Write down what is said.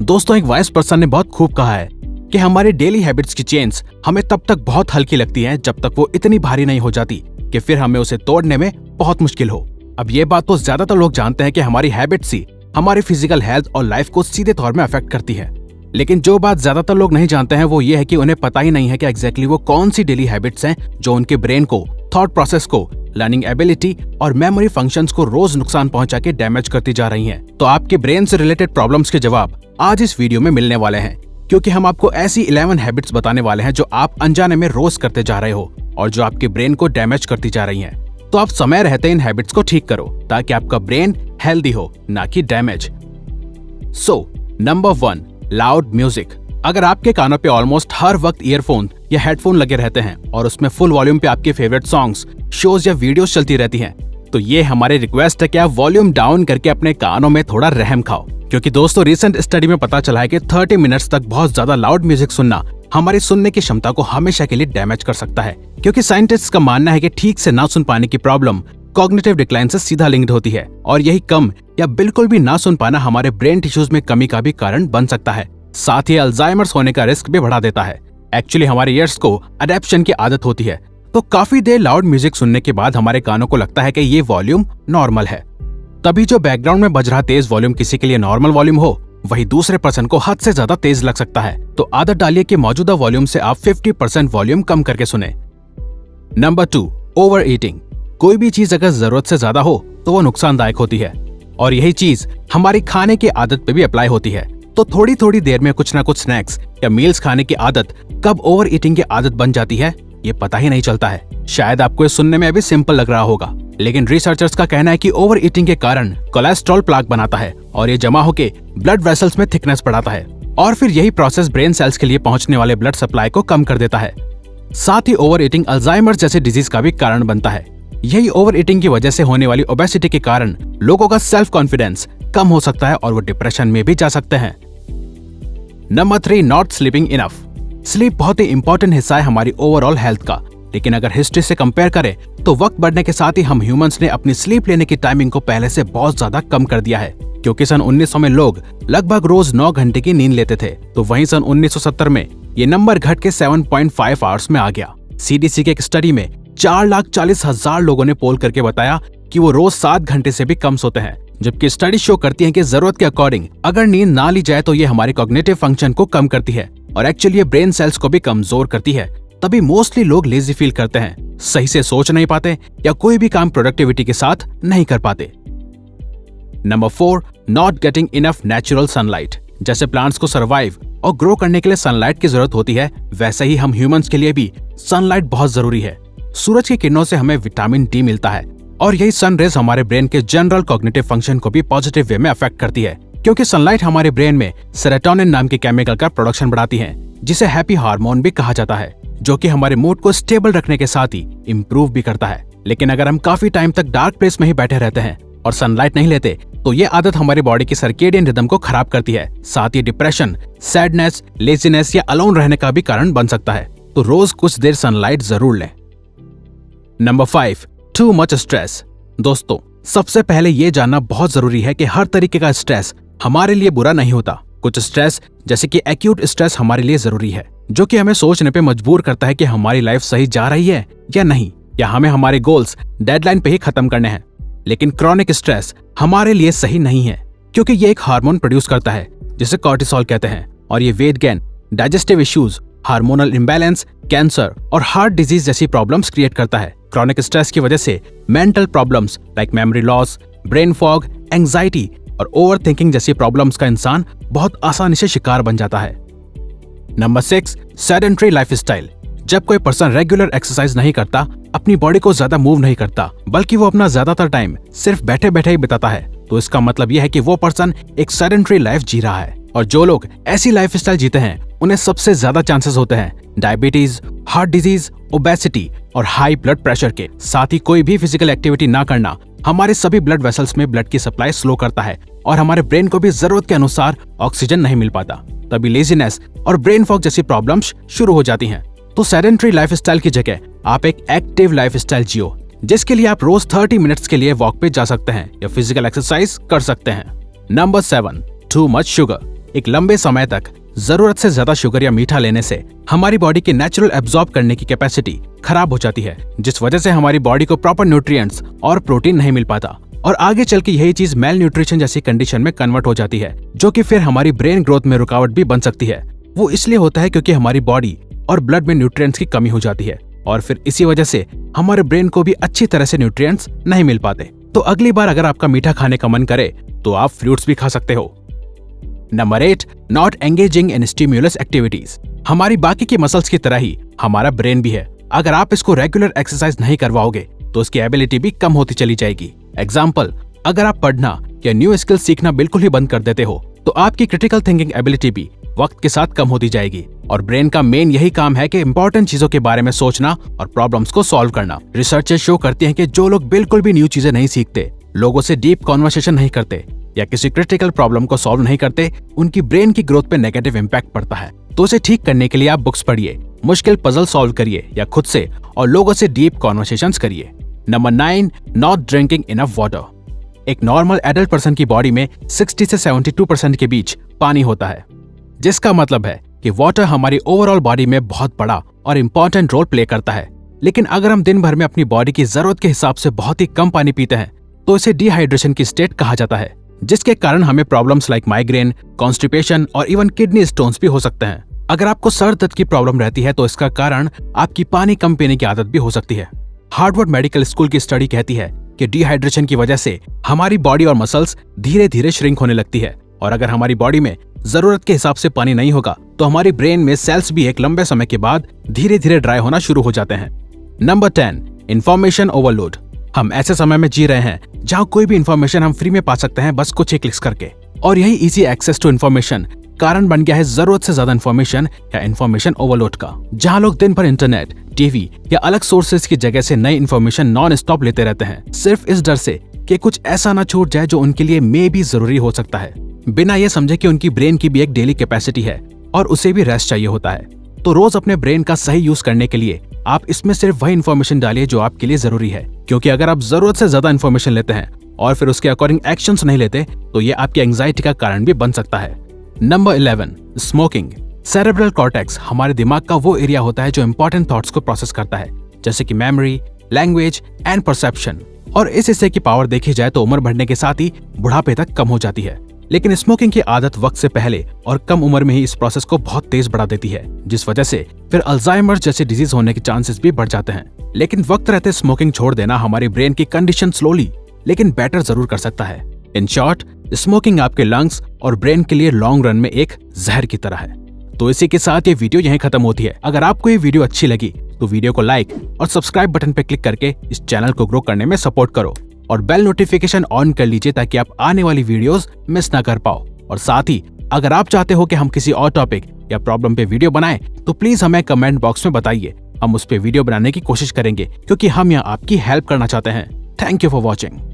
दोस्तों, एक wise person ने बहुत खूब कहा है कि हमारी डेली हैबिट्स की चेन्स हमें तब तक बहुत हल्की लगती हैं जब तक वो इतनी भारी नहीं हो जाती कि फिर हमें उसे तोड़ने में बहुत मुश्किल हो। अब ये बात तो ज्यादातर लोग जानते हैं कि हमारी हैबिट्स ही हमारी फिजिकल हेल्थ और लाइफ को सीधे तौर में अफेक्ट करती है, लेकिन जो बात ज्यादातर लोग नहीं जानते हैं वो ये है कि उन्हें पता ही नहीं है कि एग्जैक्टली वो कौन सी डेली हैबिट्स हैं जो उनके ब्रेन को, थॉट प्रोसेस को, लर्निंग एबिलिटी और मेमोरी फंक्शंस को रोज नुकसान पहुंचा के डैमेज करती जा रही हैं। तो आपके ब्रेन से रिलेटेड प्रॉब्लम्स के जवाब आज इस वीडियो में मिलने वाले हैं, क्योंकि हम आपको ऐसी 11 हैबिट्स बताने वाले हैं जो आप अनजाने में रोज करते जा रहे हो और जो आपके ब्रेन को डैमेज करती जा रही हैं। तो आप समय रहते इन हैबिट्स को ठीक करो ताकि आपका ब्रेन हेल्दी हो, ना कि डैमेज। Number 1, loud music. अगर आपके कानों पे ऑलमोस्ट हर वक्त ईयरफोन या हेडफोन लगे रहते हैं और उसमें फुल वॉल्यूम पे आपके फेवरेट सॉन्ग्स, शोज या वीडियोस चलती रहती हैं, तो ये हमारी रिक्वेस्ट है कि आप वॉल्यूम डाउन करके अपने कानों में थोड़ा रहम खाओ। क्योंकि दोस्तों, रिसेंट स्टडी में पता चला है कि 30 मिनट्स तक बहुत ज्यादा लाउड म्यूजिक सुनना हमारी सुनने की क्षमता को हमेशा के लिए डैमेज कर सकता है। क्योंकि साइंटिस्ट का मानना है कि ठीक से ना सुन पाने की प्रॉब्लम कॉग्निटिव डिक्लाइन से सीधा लिंक्ड होती है और यही कम या बिल्कुल भी ना सुन पाना हमारे ब्रेन टिश्यूज में कमी का भी कारण बन सकता है। साथ ही अल्जाइमर्स होने का रिस्क भी बढ़ा देता है। एक्चुअली हमारे ईयर्स को अडेप्शन की आदत होती है, तो काफी देर लाउड म्यूजिक सुनने के बाद हमारे कानों को लगता है कि ये वॉल्यूम नॉर्मल है। तभी जो बैकग्राउंड में बज रहा तेज वॉल्यूम किसी के लिए नॉर्मल वॉल्यूम हो, वही दूसरे पर्सन को हद से ज्यादा तेज लग सकता है। तो आदत डालिए कि मौजूदा वॉल्यूम से आप 50% वॉल्यूम कम करके सुने। Number 2, over eating. कोई भी चीज अगर जरूरत से ज्यादा हो तो वो नुकसानदायक होती है और यही चीज हमारी खाने की आदत पे भी अप्लाई होती है। तो थोड़ी थोड़ी देर में कुछ ना कुछ स्नैक्स या मील्स खाने की आदत कब ओवर ईटिंग की आदत बन जाती है ये पता ही नहीं चलता है। शायद आपको ये सुनने में अभी सिंपल लग रहा होगा, लेकिन रिसर्चर्स का कहना है कि ओवर ईटिंग के कारण कोलेस्ट्रॉल प्लाक बनाता है और ये जमा होके ब्लड वेसल्स में थिकनेस बढ़ाता है और फिर यही प्रोसेस ब्रेन सेल्स के लिए पहुंचने वाले ब्लड सप्लाई को कम कर देता है। साथ ही ओवर ईटिंग अल्जाइमर जैसे डिजीज का भी कारण बनता है। यही ओवर ईटिंग की वजह से होने वाली ओबेसिटी के कारण लोगों का सेल्फ कॉन्फिडेंस कम हो सकता है और वो डिप्रेशन में भी जा सकते हैं। Number 3, not sleeping enough. Sleep बहुत ही इंपॉर्टेंट हिस्सा है हमारी ओवरऑल हेल्थ का, लेकिन अगर हिस्ट्री से कंपेयर करें तो वक्त बढ़ने के साथ ही हम ह्यूमंस ने अपनी स्लीप लेने की टाइमिंग को पहले से बहुत ज्यादा कम कर दिया है। क्योंकि सन 1900 में लोग लगभग रोज 9 घंटे की नींद लेते थे, तो वहीं सन 1970 में ये नंबर घट के 7.5 आवर्स में आ गया। CDC के एक स्टडी में 4,40,000 लोगों ने पोल करके बताया कि वो रोज 7 घंटे से भी कम सोते हैं, जबकि स्टडी शो करती है कि जरूरत के अकॉर्डिंग अगर नींद ना ली जाए तो ये हमारी कॉग्निटिव फंक्शन को कम करती है और एक्चुअली ये ब्रेन सेल्स को भी कमजोर करती है। तभी मोस्टली लोग लेजी फील करते हैं, सही से सोच नहीं पाते या कोई भी काम प्रोडक्टिविटी के साथ नहीं कर पाते। Number 4, not getting enough natural sunlight. जैसे प्लांट्स को सर्वाइव और ग्रो करने के लिए सनलाइट की जरूरत होती है, वैसे ही हम ह्यूमंस के लिए भी सनलाइट बहुत जरूरी है। सूरज की किरणों से हमें विटामिन डी मिलता है और यही सन रेज हमारे ब्रेन के जनरल कॉग्निटिव फंक्शन को भी पॉजिटिव वे में अफेक्ट करती है। क्योंकि सनलाइट हमारे ब्रेन में सेरोटोनिन नाम के केमिकल का प्रोडक्शन बढ़ाती है, जिसे हैप्पी हार्मोन भी कहा जाता है, जो कि हमारे मूड को स्टेबल रखने के साथ ही इम्प्रूव भी करता है। लेकिन अगर हम काफी टाइम तक डार्क प्लेस में ही बैठे रहते हैं और सनलाइट नहीं लेते तो ये आदत हमारी बॉडी की सर्केडियन रिदम को खराब करती है। साथ ही डिप्रेशन, सैडनेस, लेजीनेस या अलोन रहने का भी कारण बन सकता है। तो रोज कुछ देर सनलाइट जरूर लें। Number 5, too much stress. दोस्तों, सबसे पहले ये जानना बहुत जरूरी है कि हर तरीके का स्ट्रेस हमारे लिए बुरा नहीं होता। कुछ स्ट्रेस जैसे कि एक्यूट स्ट्रेस हमारे लिए जरूरी है, जो कि हमें सोचने पे मजबूर करता है कि हमारी लाइफ सही जा रही है या नहीं, या हमें हमारे गोल्स डेडलाइन पे ही खत्म करने हैं। लेकिन क्रॉनिक स्ट्रेस हमारे लिए सही नहीं है, क्योंकि ये एक हार्मोन प्रोड्यूस करता है जिसे कॉर्टिसोल कहते हैं और ये weight gain, digestive issues, hormonal imbalance, cancer और हार्ट डिजीज जैसी प्रॉब्लम्स क्रिएट करता है। क्रॉनिक स्ट्रेस की वजह से mental problems like memory loss, brain fog, anxiety और ओवर थिंकिंग जैसी प्रॉब्लम्स का इंसान बहुत आसानी से शिकार बन जाता है। Number 6, sedentary lifestyle. जब कोई पर्सन रेगुलर एक्सरसाइज नहीं करता, अपनी बॉडी को ज्यादा मूव नहीं करता, बल्कि वो अपना ज्यादातर टाइम सिर्फ बैठे बैठे ही बिताता है, तो इसका मतलब यह है कि वो पर्सन एक सेडेंटरी लाइफ जी रहा है। और जो लोग ऐसी लाइफस्टाइल जीते हैं उन्हें सबसे ज्यादा चांसेस होते हैं डायबिटीज, हार्ट डिजीज, ओबेसिटी और हाई ब्लड प्रेशर के। साथ ही कोई भी फिजिकल एक्टिविटी ना करना हमारे सभी ब्लड वेसल्स में ब्लड की सप्लाई स्लो करता है और हमारे ब्रेन को भी जरूरत के अनुसार ऑक्सीजन नहीं मिल पाता। तभी लेजीनेस और ब्रेन फॉग जैसी प्रॉब्लम्स शुरू हो जाती हैं। तो सेडेंटरी लाइफस्टाइल की जगह आप एक एक्टिव लाइफस्टाइल जियो, जिसके लिए आप रोज 30 मिनट्स के लिए वॉक पे जा सकते हैं या फिजिकल एक्सरसाइज कर सकते हैं। Number 7, too much sugar. एक लंबे समय तक जरूरत से ज्यादा शुगर या मीठा लेने से हमारी बॉडी की नेचुरल एब्जॉर्ब करने की कैपेसिटी खराब हो जाती है, जिस वजह से हमारी बॉडी को प्रॉपर न्यूट्रिएंट्स और प्रोटीन नहीं मिल पाता और आगे चल के यही चीज मेल न्यूट्रिशन जैसी कंडीशन में कन्वर्ट हो जाती है, जो कि फिर हमारी ब्रेन ग्रोथ में रुकावट भी बन सकती है। वो इसलिए होता है क्योंकि हमारी बॉडी और ब्लड में न्यूट्रिएंट्स की कमी हो जाती है और फिर इसी वजह से हमारे ब्रेन को भी अच्छी तरह से न्यूट्रिएंट्स नहीं मिल पाते। तो अगली बार अगर आपका मीठा खाने का मन करे तो आप फ्रूट्स भी खा सकते हो। Number 8, not engaging in stimulus activities. हमारी बाकी की मसल्स की तरह ही हमारा ब्रेन भी है। अगर आप इसको रेगुलर एक्सरसाइज नहीं करवाओगे तो उसकी एबिलिटी भी कम होती चली जाएगी। एग्जाम्पल, अगर आप पढ़ना या न्यू स्किल सीखना बिल्कुल ही बंद कर देते हो तो आपकी क्रिटिकल थिंकिंग एबिलिटी भी वक्त के साथ कम होती जाएगी। और ब्रेन का मेन यही काम है कि इंपॉर्टेंट चीजों के बारे में सोचना और प्रॉब्लम्स को सॉल्व करना। रिसर्चेस शो करती हैं कि जो लोग बिल्कुल भी न्यू चीजें नहीं सीखते, लोगों से डीप कॉन्वर्सेशन नहीं करते या किसी क्रिटिकल प्रॉब्लम को सॉल्व नहीं करते, उनकी ब्रेन की ग्रोथ पे नेगेटिव इम्पैक्ट पड़ता है। तो उसे ठीक करने के लिए आप बुक्स पढ़िए, मुश्किल पजल सॉल्व करिए या खुद से और लोगों से डीप कॉन्वर्सेशंस करिए। Number 9, not drinking enough water. एक नॉर्मल एडल्ट पर्सन की बॉडी में 60 से 72% के बीच पानी होता है, जिसका मतलब है कि वाटर हमारी ओवरऑल बॉडी में बहुत बड़ा और इम्पोर्टेंट रोल प्ले करता है। लेकिन अगर हम दिन भर में अपनी बॉडी की जरूरत के हिसाब से बहुत ही कम पानी पीते हैं तो इसे डिहाइड्रेशन की स्टेट कहा जाता है, जिसके कारण हमें प्रॉब्लम्स लाइक माइग्रेन, कॉन्स्टिपेशन और इवन किडनी स्टोन्स भी हो सकते हैं। अगर आपको सर दर्द की प्रॉब्लम रहती है तो इसका कारण आपकी पानी कम पीने की आदत भी हो सकती है। हार्वर्ड मेडिकल स्कूल की स्टडी कहती है कि डिहाइड्रेशन की वजह से हमारी बॉडी और मसल्स धीरे धीरे श्रिंक होने लगती है और अगर हमारी बॉडी में जरूरत के हिसाब से पानी नहीं होगा तो हमारी ब्रेन में सेल्स भी एक लंबे समय के बाद धीरे धीरे ड्राई होना शुरू हो जाते हैं। Number 10, information overload. हम ऐसे समय में जी रहे हैं जहां कोई भी इंफॉर्मेशन हम फ्री में पा सकते हैं बस कुछ ही क्लिक्स करके, और यही इजी एक्सेस टू इंफॉर्मेशन कारण बन गया है जरूरत से ज्यादा इंफॉर्मेशन या इंफॉर्मेशन ओवरलोड का, जहां लोग दिन भर इंटरनेट, टीवी या अलग सोर्सेज की जगह से नई इंफॉर्मेशन नॉन स्टॉप लेते रहते हैं, सिर्फ इस डर से कि कुछ ऐसा ना छूट जाए जो उनके लिए मे भी जरूरी हो सकता है, बिना ये समझे कि उनकी ब्रेन की भी एक डेली कैपेसिटी है और उसे भी रेस्ट चाहिए होता है। तो रोज अपने ब्रेन का सही यूज करने के लिए आप इसमें सिर्फ वही इंफॉर्मेशन डालिए जो आपके लिए जरूरी है, क्योंकि अगर आप जरूरत से ज्यादा इंफॉर्मेशन लेते हैं और फिर उसके अकॉर्डिंग एक्शंस नहीं लेते तो ये आपकी एंजाइटी का कारण भी बन सकता है। Number 11, smoking. सेरेब्रल कॉर्टेक्स हमारे दिमाग का वो एरिया होता है जो इंपॉर्टेंट थॉट्स को प्रोसेस करता है, जैसे कि मेमोरी, लैंग्वेज एंड परसेप्शन, और इस हिस्से की पावर देखी जाए तो उम्र बढ़ने के साथ ही बुढ़ापे तक कम हो जाती है। लेकिन स्मोकिंग की आदत वक्त से पहले और कम उम्र में ही इस प्रोसेस को बहुत तेज बढ़ा देती है, जिस वजह से फिर अल्जाइमर्स जैसे डिजीज होने के चांसेस भी बढ़ जाते हैं। लेकिन वक्त रहते स्मोकिंग छोड़ देना हमारी ब्रेन की कंडीशन स्लोली लेकिन बेटर जरूर कर सकता है। इन शॉर्ट, स्मोकिंग आपके लंग्स और ब्रेन के लिए लॉन्ग रन में एक जहर की तरह है। तो इसी के साथ ये वीडियो यहीं खत्म होती है। अगर आपको ये वीडियो अच्छी लगी तो वीडियो को लाइक और सब्सक्राइब बटन पर क्लिक करके इस चैनल को ग्रो करने में सपोर्ट करो और बेल नोटिफिकेशन ऑन कर लीजिए ताकि आप आने वाली वीडियोस मिस ना कर पाओ। और साथ ही अगर आप चाहते हो कि हम किसी और टॉपिक या प्रॉब्लम पे वीडियो बनाएं तो प्लीज हमें कमेंट बॉक्स में बताइए, हम उस पे वीडियो बनाने की कोशिश करेंगे क्योंकि हम यहाँ आपकी हेल्प करना चाहते हैं। Thank you for watching.